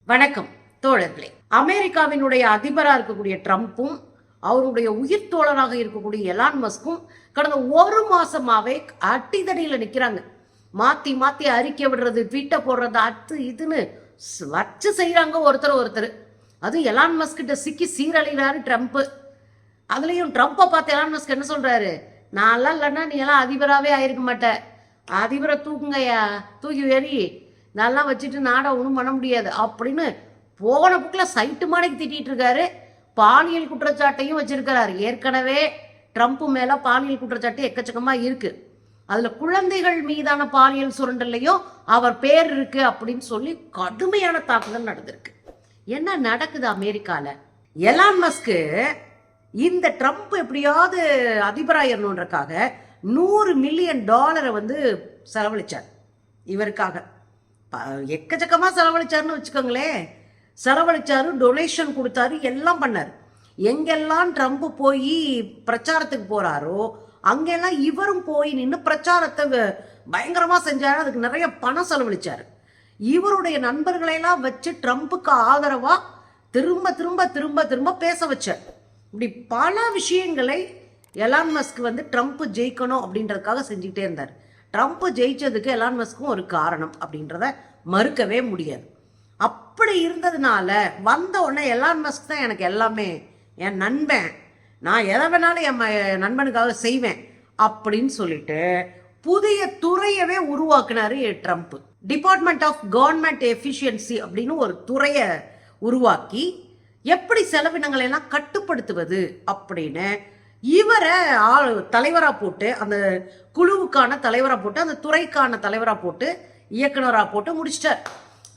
வணக்கம் தோழர்களே. அமெரிக்காவினுடைய அதிபராக இருக்கக்கூடிய ட்ரம்ப்பும் அவருடைய உயிர் தோழராக இருக்கக்கூடிய எலான் மஸ்கும் கடந்த ஒரு மாசமாவே அட்டிதடியில் நிற்கிறாங்க. மாத்தி மாத்தி அறிக்கை விடுறது, ட்வீட்டை போடுறது, இதுன்னு வச்சு செய்யறாங்க ஒருத்தர். அதுவும் எலான் மஸ்க் கிட்ட சிக்கி சீரழிகிறாரு ட்ரம்ப். அதுலயும் ட்ரம்ப்பை பார்த்து எலான் மஸ்க் என்ன சொல்றாரு, நான்லாம் இல்லைன்னா நீ எல்லாம் அதிபராகவே ஆயிருக்க மாட்ட, அதிபரை தூக்குங்கய்யா, தூக்கி எறி, இதெல்லாம் வச்சுட்டு நாடை ஒன்றும் பண்ண முடியாது அப்படின்னு போன புக்கில் சைட்டு மாடைக்கு திட்டிகிட்டு இருக்காரு. பாலியல் குற்றச்சாட்டையும் வச்சிருக்கிறாரு. ஏற்கனவே ட்ரம்ப் மேலே பாலியல் குற்றச்சாட்டு எக்கச்சக்கமாக இருக்குது. அதில் குழந்தைகள் மீதான பாலியல் சுரண்டல்லையும் அவர் பேர் இருக்கு அப்படின்னு சொல்லி கடுமையான தாக்குதல் நடந்திருக்கு. என்ன நடக்குது அமெரிக்காவில்? எலான் மஸ்க்கு இந்த ட்ரம்ப் எப்படியாவது அதிபராயிரணுன்றக்காக $100 மில்லியன் வந்து செலவழிச்சார். இவருக்காக எக்கச்சக்கமாக செலவழிச்சாருன்னு வச்சுக்கோங்களேன். செலவழிச்சாரு, டொனேஷன் கொடுத்தாரு, எல்லாம் பண்ணார். எங்கெல்லாம் ட்ரம்ப் போய் பிரச்சாரத்துக்கு போறாரோ அங்கெல்லாம் இவரும் போய் நின்று பிரச்சாரத்தை பயங்கரமாக செஞ்சாரு. அதுக்கு நிறைய பணம் செலவழிச்சாரு. இவருடைய நண்பர்களையெல்லாம் வச்சு ட்ரம்ப்புக்கு ஆதரவாக திரும்ப திரும்ப திரும்ப திரும்ப பேச வச்சார். இப்படி பல விஷயங்களை எலான் மஸ்க் ட்ரம்ப் ஜெயிக்கணும் அப்படின்றதுக்காக செஞ்சுக்கிட்டே இருந்தார். ட்ரம்ப் ஜெயிச்சதுக்கு எலான் மஸ்க்கும் ஒரு காரணம் அப்படின்றத மறுக்கவே முடியாது. அப்படி இருந்ததுனால வந்த உடனே எலான் மஸ்க் தான் எனக்கு எல்லாமே, என் நண்பன், நான் எதை வேணாலும் என் நண்பனுக்காக செய்வேன் அப்படின்னு சொல்லிட்டு புதிய துறையவே உருவாக்குனாரு Trump. Department of government efficiency அப்படின்னு ஒரு துறையை உருவாக்கி எப்படி செலவினங்களை எல்லாம் கட்டுப்படுத்துவது அப்படின்னு இவரை தலைவராக போட்டு, அந்த குழுவுக்கான தலைவராக போட்டு, அந்த துறைக்கான தலைவராக போட்டு, இயக்குனராக போட்டு முடிச்சிட்டார்.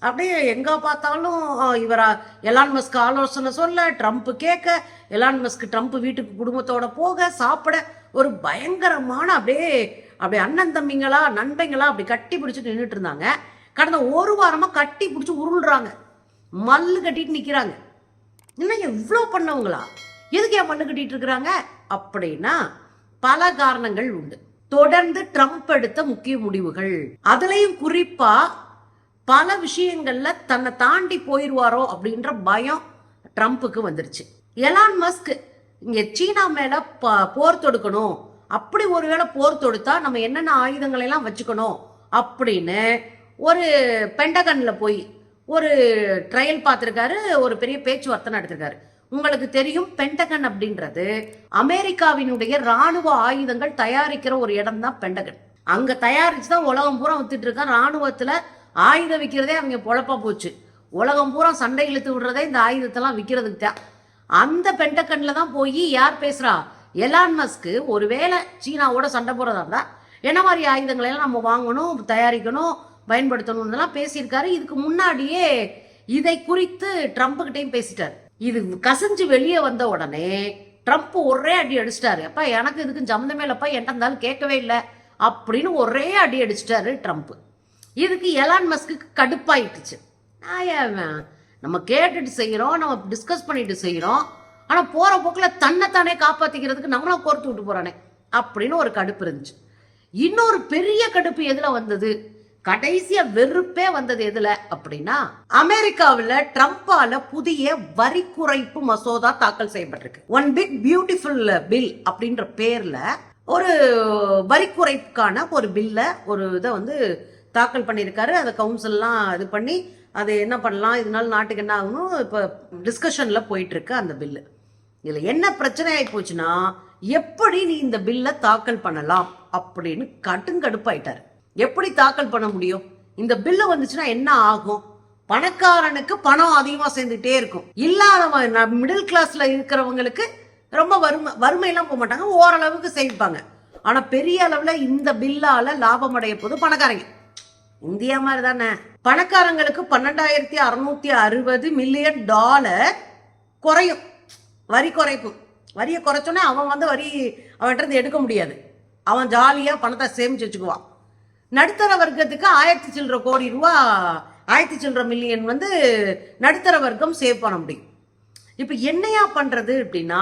அப்படியே எங்கே பார்த்தாலும் எலான் மஸ்க் ஆலோசனை சொல்ல, ட்ரம்ப் கேட்க, எலான் மஸ்க் ட்ரம்ப் வீட்டுக்கு குடும்பத்தோட போக, சாப்பிட, ஒரு பயங்கரமான அப்படியே அண்ணன் தம்பிங்களா நண்பங்களா அப்படி கட்டி பிடிச்சிட்டு நின்றுட்டு இருந்தாங்க. கடந்த ஒரு வாரமாக கட்டி பிடிச்சி உருள்றாங்க, மல்லு கட்டிட்டு நிற்கிறாங்க. இன்னும் எவ்வளோ பண்ணவங்களா, எதுக்கு ஏன் மல்லு கட்டிட்டு இருக்கிறாங்க அப்படின்னா பல காரணங்கள் உண்டு. தொடர்ந்து ட்ரம்ப் எடுத்த முக்கிய முடிவுகள், அதுலயும் குறிப்பா பல விஷயங்கள்ல தன்னை தாண்டி போயிடுவாரோ அப்படின்ற பயம் ட்ரம்ப்புக்கு வந்துருச்சு. எலான் மஸ்க் இங்க சீனா மேல போர் தொடுக்கணும், அப்படி ஒருவேளை போர் தொடுத்தா நம்ம என்னென்ன ஆயுதங்களை எல்லாம் வச்சுக்கணும் அப்படின்னு ஒரு பென்டகன்ல போய் ஒரு ட்ரையல் பார்த்துருக்காரு, ஒரு பெரிய பேச்சுவார்த்தை நடத்திருக்காரு. உங்களுக்கு தெரியும், பென்டகன் அப்படின்றது அமெரிக்காவினுடைய ராணுவ ஆயுதங்கள் தயாரிக்கிற ஒரு இடம் தான் பென்டகன். அங்க தயாரிச்சு தான் உலகம் பூரா வித்துட்டு இருக்கான். ராணுவத்துல ஆயுதம் விற்கிறதே அவங்க பொழப்பா போச்சு. உலகம் பூரா சண்டை இழுத்து விடுறதே இந்த ஆயுதத்தெல்லாம் விற்கிறதுக்கு தான். அந்த பென்டகன்ல தான் போய் யார் பேசுறா, எலான் மஸ்க் ஒருவேளை சீனாவோட சண்டை போறதா இருந்தா என்ன மாதிரி ஆயுதங்களை எல்லாம் நம்ம வாங்கணும், தயாரிக்கணும், பயன்படுத்தணும் பேசியிருக்காரு. இதுக்கு முன்னாடியே இதை குறித்து ட்ரம்ப் கிட்டையும் பேசிட்டாரு. இது கசிஞ்சு வெளியே வந்த உடனே ட்ரம்ப் ஒரே அடி அடிச்சிட்டாரு. அப்பா எனக்கு இதுக்கு சம்மந்தமே இல்லப்பா, என்கிட்ட இருந்தாலும் கேட்கவே இல்லை அப்படின்னு ஒரே அடி அடிச்சிட்டாரு ட்ரம்ப். இதுக்கு எலான் மஸ்க்கு கடுப்பாயிட்டுச்சு. நம்ம கேட்டுட்டு செய்யறோம், நம்ம டிஸ்கஸ் பண்ணிட்டு செய்யறோம், ஆனா போற போக்குல தன்னைத்தானே காப்பாத்திக்கிறதுக்கு நம்மள கோர்த்து விட்டு போறானே அப்படின்னு ஒரு கடுப்பு இருந்துச்சு. இன்னொரு பெரிய கடுப்பு எதுல வந்தது, கடைசியா வெறுப்பே வந்தது எதுல அப்படின்னா, அமெரிக்காவில் ட்ரம்பால புதிய வரி குறைப்பு மசோதா தாக்கல் செய்யப்பட்டிருக்கு. ஒன் பிக் பியூட்டிஃபுல் பில் அப்படின்ற பேர்ல ஒரு வரி குறைப்புக்கான ஒரு பில்ல ஒரு இதை தாக்கல் பண்ணியிருக்காரு. அதை கவுன்சில்லாம் இது பண்ணி அது என்ன பண்ணலாம், இதனால நாட்டுக்கு என்ன ஆகணும், இப்போ டிஸ்கஷன்ல போயிட்டு இருக்கு அந்த பில்லு. இதுல என்ன பிரச்சனை ஆகி போச்சுன்னா, எப்படி நீ இந்த பில்லை தாக்கல் பண்ணலாம் அப்படின்னு கடுப்பாயிட்டாரு. எப்படி தாக்கல் பண்ண முடியும், இந்த பில்லு வந்துச்சுன்னா என்ன ஆகும், பணக்காரனுக்கு பணம் அதிகமா சேர்ந்துட்டே இருக்கும், இல்லாதவங்க மிடில் கிளாஸ்ல இருக்கிறவங்களுக்கு ரொம்ப வறுமையெல்லாம் போக மாட்டாங்க, ஓரளவுக்கு சேமிப்பாங்க. ஆனா பெரிய அளவுல இந்த பில்லால லாபம் அடைய போது பணக்காரங்க. இந்தியா மாதிரி தானே, பணக்காரங்களுக்கு $12,660 மில்லியன் குறையும், வரி குறைப்பு. வரியை குறைச்சோன்னே அவன் வரி அவன்கிட்ட எடுக்க முடியாது, அவன் ஜாலியா பணத்தை சேமிச்சு வச்சுக்குவான். நடுத்தர வர்க்கத்துக்கு 1000 சில்லற கோடி ரூபா, 1000 சில்லற மில்லியன் நடுத்தர வர்க்கம் சேவ் பண்ண முடியும். இப்ப என்னையா பண்றது அப்படின்னா,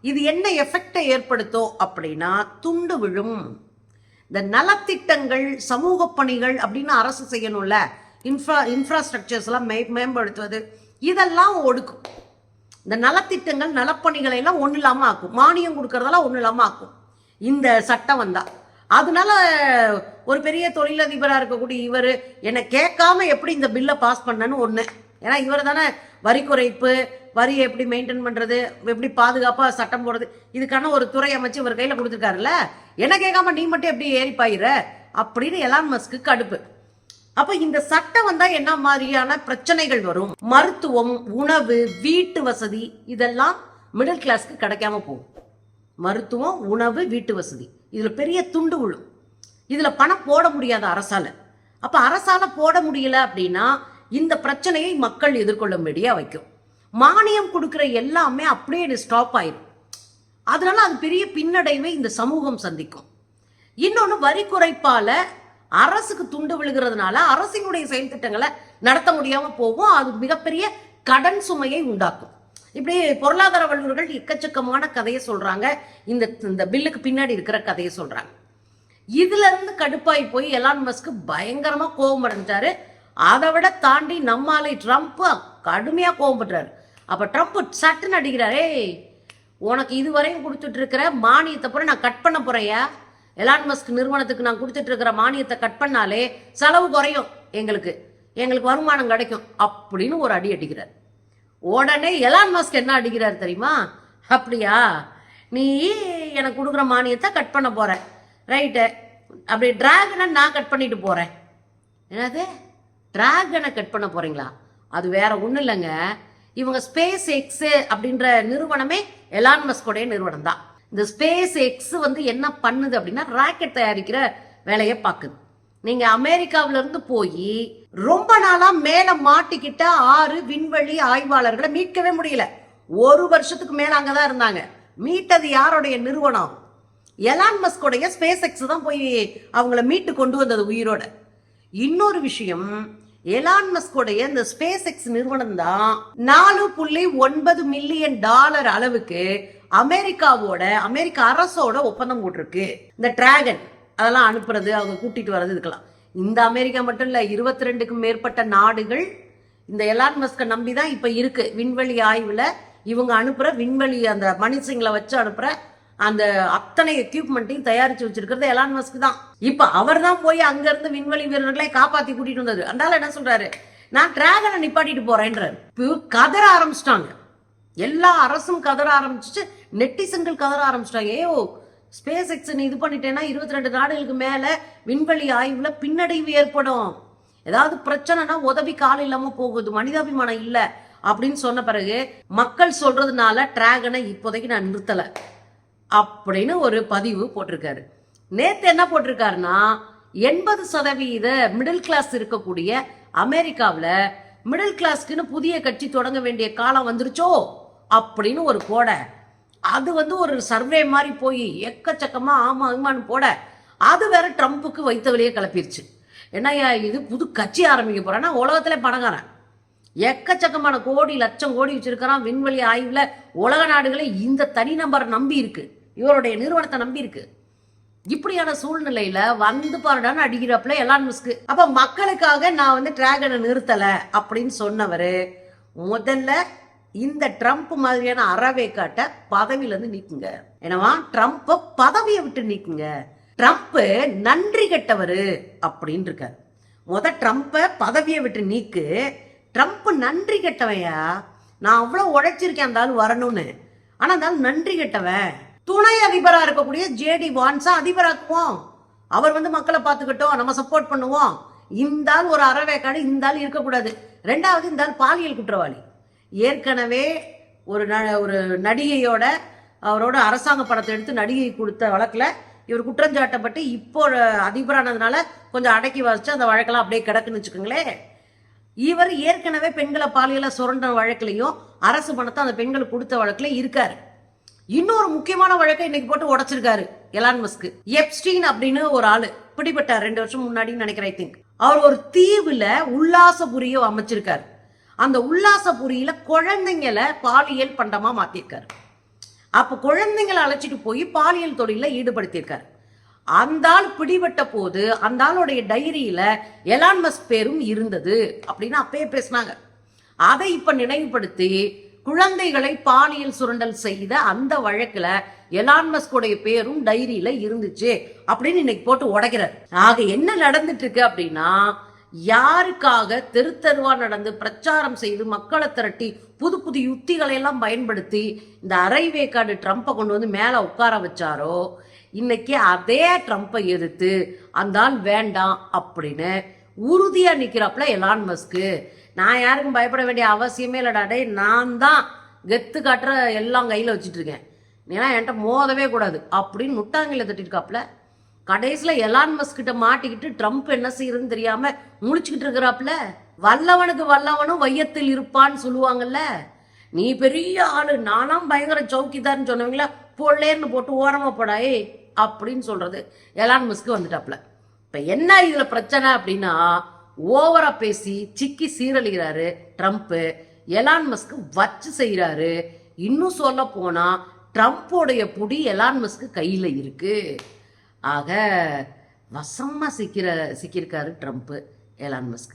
இது என்ன எஃபெக்டை ஏற்படுத்தும் அப்படின்னா, துண்டு விழும். இந்த நலத்திட்டங்கள், சமூக பணிகள் அப்படின்னு அரசு செய்யணும்ல, இன்ஃப்ராஸ்ட்ரக்சர்ஸ்லாம் மேம்படுத்துவது இதெல்லாம் ஒடுக்கும். இந்த நலத்திட்டங்கள் நலப்பணிகளை எல்லாம் ஒன்றும் இல்லாமல் ஆக்கும். மானியம் கொடுக்கறதெல்லாம் ஒன்றும் இல்லாமல் ஆக்கும் இந்த சட்டம் வந்தா. அதனால ஒரு பெரிய தொழிலதிபராக இருக்கக்கூடிய இவர் என்னை கேட்காம எப்படி இந்த பில்லை பாஸ் பண்ணன்னு ஒன்று. ஏன்னா இவர் தானே வரி குறைப்பு, வரியை எப்படி மெயின்டைன் பண்ணுறது, எப்படி பாதுகாப்பாக சட்டம் போடுறது, இதுக்கான ஒரு துறை அமைச்சு இவர் கையில் கொடுத்துருக்காருல்ல. என்ன கேட்காம நீ மட்டும் எப்படி ஏறிப்பாயிர அப்படின்னு எலான் மஸ்க்கு கடுப்பு. அப்ப இந்த சட்டம் வந்தா என்ன மாதிரியான பிரச்சனைகள் வரும்? மருத்துவம், உணவு, வீட்டு வசதி இதெல்லாம் மிடில் கிளாஸ்க்கு கிடைக்காம போகும். மருத்துவம், உணவு, வீட்டு வசதி இதுல பெரிய துண்டு விழும். இதுல பணம் போட முடியாத அரசால. அப்ப அரசால போட முடியல அப்படின்னா இந்த பிரச்சனையை மக்கள் எதிர்கொள்ளும்படியா வைக்கும். மானியம் கொடுக்கிற எல்லாமே அப்படியே ஸ்டாப் ஆயிடும். அதனால அது பெரிய பின்னடைவை இந்த சமூகம் சந்திக்கும். இன்னொன்னு, வரி குறைப்பால அரசுக்கு துண்டு விழுகிறதுனால அரசினுடைய செயல் திட்டங்களை நடத்த முடியாம போகும். அது மிகப்பெரிய கடன் சுமையை உண்டாக்கும். இப்படி பொருளாதார வல்லுநர்கள் எக்கச்சக்கமான கதையை சொல்றாங்க. இந்த பில்லுக்கு பின்னாடி இருக்கிற கதையை சொல்றாங்க. இதுல இருந்து கடுப்பாய் போய் எலான் மஸ்க் பயங்கரமா கோபம் அடைஞ்சாரு. அதை விட தாண்டி நம்மாலை ட்ரம்ப் கடுமையா கோபம் பண்றாரு. அப்ப ட்ரம்ப் சட்டுன்னு அடிக்கிறாரே, உனக்கு இதுவரையும் கொடுத்துட்டு இருக்கிற மானியத்தை பூரா நான் கட் பண்ண போறேயா, எலான் மஸ்க் நிறுவனத்துக்கு நான் கொடுத்துட்டு இருக்கிற மானியத்தை கட் பண்ணாலே செலவு குறையும், எங்களுக்கு வருமானம் கிடைக்கும் அப்படின்னு ஒரு அடி அடிக்கிறார். உடனே எலான் மஸ்க் என்ன அடிக்கிறார் தெரியுமா? அப்படியா, நீ எனக்கு கொடுக்குற மானியத்தை கட் பண்ண போற, ரைட்டு, அப்படி டிராகனை நான் கட் பண்ணிட்டு போறேன். என்னது, டிராகனை கட் பண்ண போறீங்களா? அது வேற ஒன்றும் இல்லைங்க, இவங்க ஸ்பேஸ் எக்ஸ் அப்படின்ற நிறுவனமே எலான் மஸ்கோடைய நிறுவனம் தான். இந்த ஸ்பேஸ் எக்ஸ் என்ன பண்ணுது அப்படின்னா ராக்கெட் தயாரிக்கிற வேலையை பார்க்குது. நீங்க அமெரிக்காவில இருந்து போய் ரொம்ப நாளா மேல மாட்டிக்கிட்ட 6 விண்வெளி ஆய்வாளர்களை மீட்கவே முடியல. 1 வருஷத்துக்கு மேல அங்கதான் இருந்தாங்க. மீட்டது யாருடைய நிறுவனம்? எலான் மஸ்கோடைய ஸ்பேஸ் எக்ஸ் தான் போய் அவங்கள மீட்டு கொண்டு வந்தது உயிரோட. இன்னொரு விஷயம், எலான் மஸ்கோடைய இந்த ஸ்பேஸ் எக்ஸ் நிறுவனம் தான் $4.9 மில்லியன் அளவுக்கு அமெரிக்க அரசோட ஒப்பந்தம் போட்டிருக்கு. இந்த டிராகன் அதெல்லாம் அனுப்புறது, அவங்க கூட்டிட்டு வர்றது, இதுக்கெல்லாம் இந்த அமெரிக்கா மட்டும் இல்ல, 22க்கும் மேற்பட்ட நாடுகள் இந்த எலான் மஸ்கை நம்பிதான் இப்ப இருக்கு. விண்வெளி ஆய்வுல இவங்க அனுப்புற விண்வெளி அந்த மனுஷங்களை வச்சு அனுப்புற அந்த அத்தனை எக்யூப்மெண்ட்டையும் தயாரிச்சு வச்சிருக்கிறது எலான் மஸ்க் தான். இப்ப அவர் தான் போய் அங்க இருந்து விண்வெளி வீரர்களை காப்பாத்தி கூட்டிட்டு வந்தது. அதனால என்ன சொல்றாரு, நான் டிராகனை நிப்பாட்டிட்டு போறேன்றாரு. கதற ஆரம்பிச்சிட்டாங்க. எல்லா அரசும் கதற ஆரம்பிச்சு, நெட்டிசன்கள் கதற ஆரம்பிச்சிட்டாங்க. ஏயோ, ஸ்பேஸ் எக்ஸ் இது பண்ணிட்டேன்னா 22 நாடுகளுக்கு மேல விண்வெளி ஆய்வுல பின்னடைவு ஏற்படும், ஏதாவது பிரச்சனைனா உதவி கால இல்லாம போகுது, மனிதாபிமானம் இல்ல அப்படின்னு சொன்ன பிறகு மக்கள் சொல்றதுனால டிராகனை இப்போதைக்கு நான் நிறுத்தல அப்படின்னு ஒரு பதிவு போட்டிருக்காரு. நேத்து என்ன போட்டிருக்காருன்னா, 80% மிடில் கிளாஸ் இருக்கக்கூடிய அமெரிக்காவில் மிடில் கிளாஸ்க்குன்னு புதிய கட்சி தொடங்க வேண்டிய காலம் வந்துருச்சோ அப்படின்னு ஒரு போட, அது ஒரு சர்வே மாதிரி போய் எக்கச்சக்கமா ஆமான்னு போட, அது வேற ட்ரம்ப்புக்கு வைத்த வழியே கிளப்பிருச்சு. ஏன்னா இது புது கட்சி ஆரம்பிக்க போறான்னா உலகத்துல பணக்காரன் எக்கச்சக்கமான கோடி லட்சம் கோடி வச்சிருக்கிறான். விண்வெளி ஆய்வுல உலக நாடுகளை இந்த தனிநபர் நம்பி இருக்கு, இவருடைய நிறுவனத்தை நம்பி இருக்கு. இப்படியான சூழ்நிலையில பாருடான்னு அடிக்கிறப்பல எலான் மஸ்க். அப்ப மக்களுக்காக நான் டிராகனை நிறுத்தல அப்படின்னு சொன்னவரு முதல்ல இந்த ட்ரம்ப் மாதிரியான அறவேக்காட்ட பதவியில இருந்து நீக்குங்க. என்னவா, ட்ரம்ப் பதவியை விட்டு நீக்குங்க, ட்ரம்ப் நன்றி கெட்டவரு அப்படின்னு இருக்காரு. ட்ரம்ப்ப பதவியை விட்டு நீக்கு, ட்ரம்ப் நன்றி கெட்டவையா, நான் அவ்வளவு உழைச்சிருக்கேன் அந்த ஆள் வரணும்னு, ஆனா அந்த ஆள் நன்றி கெட்டவன். துணை அதிபரா இருக்கக்கூடிய ஜேடி வான்ஸா அதிபராக்குவோம், அவர் மக்களை பார்த்துக்கிட்டோம், நம்ம சப்போர்ட் பண்ணுவோம். இந்த ஆள் ஒரு அறவேக்காடு, இந்த ஆள் இருக்கக்கூடாது. ரெண்டாவது, இந்த ஆள் பாலியல் குற்றவாளி. ஏற்கனவே ஒரு நடிகையோட அவரோட அரசாங்க படத்தை எடுத்து நடிகை கொடுத்த வழக்குல இவர் குற்றஞ்சாட்டப்பட்டு இப்போ அதிபரானதுனால கொஞ்சம் அடக்கி வச்சு அந்த வழக்கெல்லாம் அப்படியே கிடக்குன்னு வச்சுக்கோங்களேன். இவர் ஏற்கனவே பெண்களை பாலியல சுரண்ட வழக்குலையும் அரசு பணத்தை அந்த பெண்களுக்கு கொடுத்த வழக்குல இருக்காரு. இன்னொரு முக்கியமான வழக்கை இன்னைக்கு போட்டு உடைச்சிருக்காரு எலான் மஸ்க். எப்ஸ்டீன் அப்படின்னு ஒரு ஆளு பிடிபட்டார் 2 வருஷம் முன்னாடி நினைக்கிறேன். ஐ திங்க் அவர் ஒரு தீவுல உல்லாசபுரியோ அமைச்சிருக்காரு. அந்த உல்லாசபுரியில குழந்தைங்களை பாலியல் பண்டமா மாத்திருக்காரு. அப்ப குழந்தைங்களை அழைச்சிட்டு போய் பாலியல் தொழில ஈடுபடுத்தியிருக்காரு. அந்த ஆள் பிடிபட்ட போது அந்த ஆளுடைய டைரியில எலான் மஸ்க் பேரும் இருந்தது அப்படின்னு அப்பயே பேசினாங்க. அதை இப்ப நினைவுபடுத்தி குழந்தைகளை பாலியல் சுரண்டல் செய்த அந்த வழக்குல எலான் மஸ்கோடைய பேரும் டைரியில இருந்துச்சு அப்படின்னு இன்னைக்கு போட்டு உடைக்கிறார். ஆக என்ன நடந்துட்டு இருக்கு அப்படின்னா, யாருக்காக தெரு தெருவா நடந்து பிரச்சாரம் செய்து மக்களை திரட்டி புது புது யுக்திகளை எல்லாம் பயன்படுத்தி இந்த அரைவேக்காடு ட்ரம்ப்பை கொண்டு வந்து மேல உட்கார வச்சாரோ, இன்னைக்கு அதே ட்ரம்ப்பை எதிர்த்து அந்த ஆள் வேண்டாம் அப்படின்னு உறுதியா நிக்கிறாப்புல எலான் மஸ்க்கு. நான் யாருக்கும் பயப்பட வேண்டிய அவசியமே இல்லடா, டே நான் தான் கெத்து காட்டுற எல்லாம் கையில வச்சுட்டு இருக்கேன், ஏன்னா என்கிட்ட மோதவே கூடாது அப்படின்னு முட்டாங்கில தட்டிருக்காப்புல. கடைசியில் எலான் மஸ்க் கிட்ட மாட்டிக்கிட்டு ட்ரம்ப் என்ன செய்யறதுன்னு தெரியாம முழிச்சுக்கிட்டு இருக்கிறாப்புல. வல்லவனுக்கு வல்லவனும் வையத்தில் இருப்பான்னு சொல்லுவாங்கல்ல. நீ பெரிய ஆளு, நானும் பயங்கர சௌக்கிதார்னு சொன்னவங்கள பொல்லேன்னு போட்டு ஓரமா போடாயே அப்படின்னு சொல்றது எலான் மஸ்க் வந்துட்டாப்புல. இப்ப என்ன இதுல பிரச்சனை அப்படின்னா, ஓவரா பேசி சிக்கி சீரழிகிறாரு ட்ரம்ப். எலான் மஸ்க் வச்சு செய்யறாரு. இன்னும் சொல்ல போனா ட்ரம்ப்போடைய புடி எலான் மஸ்க் கையில இருக்கு. ஆக வசமா சிக்கியிருக்காரு ட்ரம்ப் எலான் மஸ்க்.